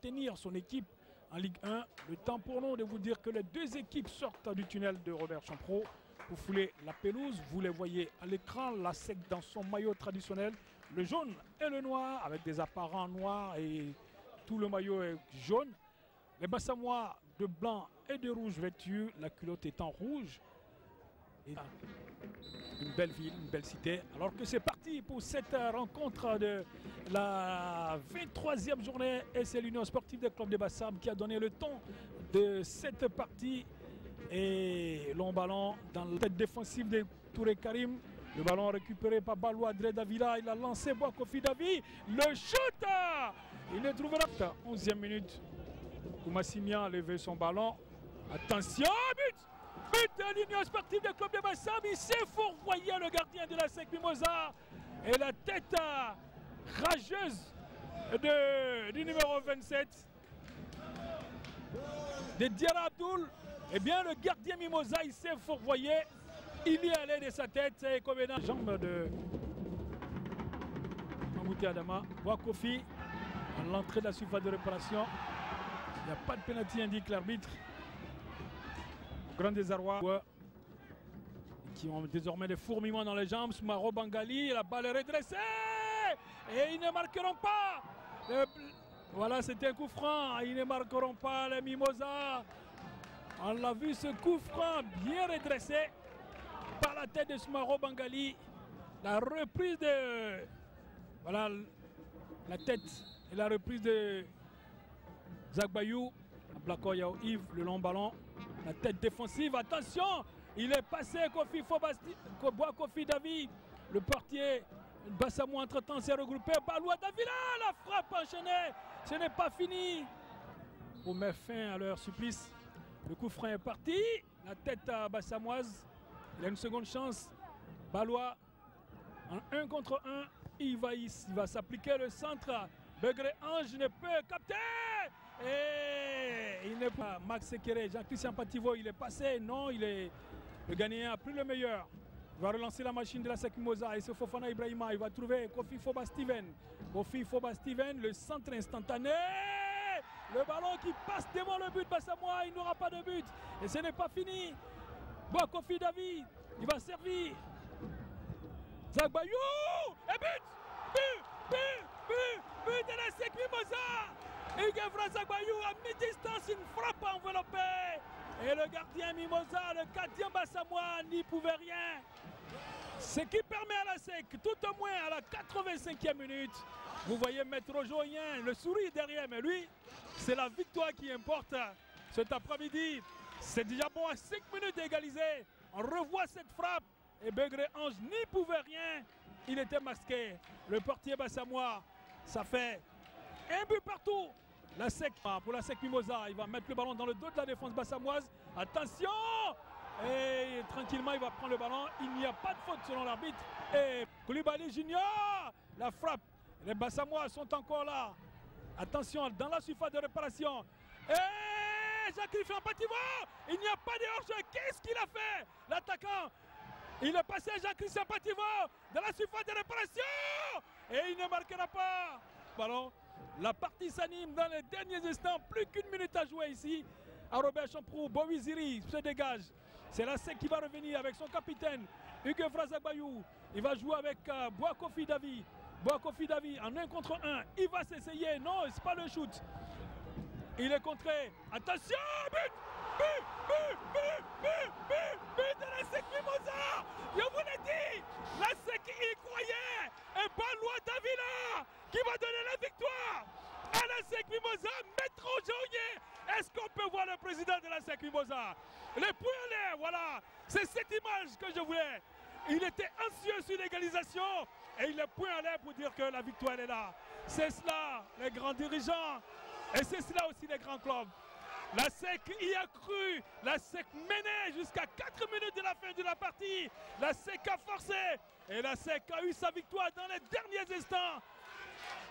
Tenir son équipe en Ligue 1. Le temps pour nous de vous dire que les deux équipes sortent du tunnel de Robert Champrou pour fouler la pelouse. Vous les voyez à l'écran, la SEC dans son maillot traditionnel, le jaune et le noir avec des apparents noirs et tout le maillot est jaune. Les Bassamois de blanc et de rouge vêtus, la culotte étant rouge. Et une belle ville, une belle cité. Alors que c'est parti pour cette rencontre de la 23e journée. Et c'est l'Union sportive des clubs de Bassam qui a donné le ton de cette partie. Et long ballon dans la tête défensive de Touré Karim. Le ballon récupéré par Balou Adré Davila. Il a lancé Boakofi Davi. Le shoot! Il ne trouvera pas. 11e minute. Koumassimian a levé son ballon. Attention, but! But de l'Union sportive des clubs de Bassam. Il s'est fourvoyé le gardien de la SEC Mimosa. Et la tête rageuse du numéro 27 de Diarra Abdoul. Eh bien, le gardien Mimosa, il s'est fourvoyé. Il y allait de sa tête. Et comme dans la jambe de Mangouté Adama. Boakofi, à l'entrée de la surface de réparation. Il n'y a pas de pénalty, indique l'arbitre. Grand désarroi. Qui ont désormais des fourmillements dans les jambes. Soumaro Bangali, la balle est redressée. Et ils ne marqueront pas. Voilà, c'était un coup franc. Ils ne marqueront pas les Mimosa. On l'a vu, ce coup franc bien redressé par la tête de Soumaro Bangali. La reprise de... Voilà, la tête et la reprise de Zagbayou. Blako Yao Yves, le long ballon. La tête défensive, attention. Il est passé, Boakofi Davi. Le portier Bassamou entre-temps s'est regroupé. Baloua Davila, la frappe enchaînée. Ce n'est pas fini. Pour mettre fin à leur supplice. Le coup franc est parti. La tête à Bassamoise. Il a une seconde chance. Baloua en 1 contre 1. Il va s'appliquer le centre. Begré Ange ne peut capter. Et il n'est pas. Max Sekere, Jean-Christian Pativo, il est passé. Non, le Ghanéen a pris le meilleur. Il va relancer la machine de la SEC Mimosa. Et c'est Fofana Ibrahima. Il va trouver Kofi Foba Steven. Kofi Foba Steven, le centre instantané. Le ballon qui passe devant le but Bassamois. Il n'aura pas de but. Et ce n'est pas fini. Boakofi Davi, il va servir. Zagbayou. Et but! But de la SEC Mimosa. Hugues Zagbayou à mi-distance, une frappe enveloppée. Et le gardien Mimosa, le gardien Bassamois n'y pouvait rien. Ce qui permet à la SEC, tout au moins à la 85e minute, vous voyez Maître Joyen, le sourire derrière, mais lui, c'est la victoire qui importe cet après-midi. C'est déjà bon à 5 minutes d'égaliser. On revoit cette frappe et Begré Ange n'y pouvait rien. Il était masqué. Le portier Bassamois, ça fait un but partout. La SEC, pour la SEC Mimosa, il va mettre le ballon dans le dos de la défense bassamoise. Attention! Et tranquillement, il va prendre le ballon. Il n'y a pas de faute selon l'arbitre. Et Koulibaly Junior, la frappe. Les Bassamois sont encore là. Attention, dans la surface de réparation. Et Jacques-Christian Pativo, il n'y a pas de hors-jeu. Qu'est-ce qu'il a fait? L'attaquant, il est passé Jacques-Christian Pativo dans la surface de réparation. Et il ne marquera pas. Ballon. La partie s'anime dans les derniers instants. Plus qu'une minute à jouer ici à Robert Champrou. Bowiziri se dégage. C'est la SEC qui va revenir avec son capitaine Hugues Zagbayou. Il va jouer avec Boakofi Davi. Boakofi Davi en 1 contre 1. Il va s'essayer. Non, c'est pas le shoot. Il est contré. Attention, but! But de la SEC Mimosa. Je vous l'ai dit, la SEC y croyait. Et Baloua Davila qui va donner la victoire à la SEC Mimosa. Maître Joyen. Est-ce qu'on peut voir le président de la SEC Mimosa? Les points en l'air, voilà. C'est cette image que je voulais. Il était anxieux sur l'égalisation et il est point en l'air pour dire que la victoire est là. C'est cela, les grands dirigeants. Et c'est cela aussi les grands clubs. La SEC y a cru. La SEC menait jusqu'à 4 minutes de la fin de la partie. La SEC a forcé. Et la SEC a eu sa victoire dans les derniers instants.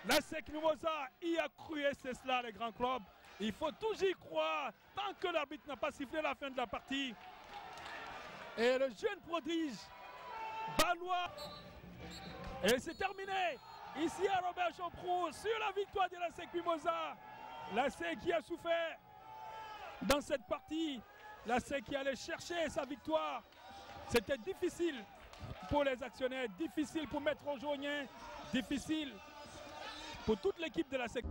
La SEC Mimosa y a cru et c'est cela les grands clubs. Il faut toujours y croire tant que l'arbitre n'a pas sifflé la fin de la partie. Et le jeune prodige Balois. Et c'est terminé. Ici à Robert Champrou sur la victoire de l'ASEC Mimosa. L'ASEC qui a souffert dans cette partie. L'ASEC qui allait chercher sa victoire. C'était difficile pour les actionnaires, difficile pour Maître Ojoniens, difficile pour toute l'équipe de l'ASEC.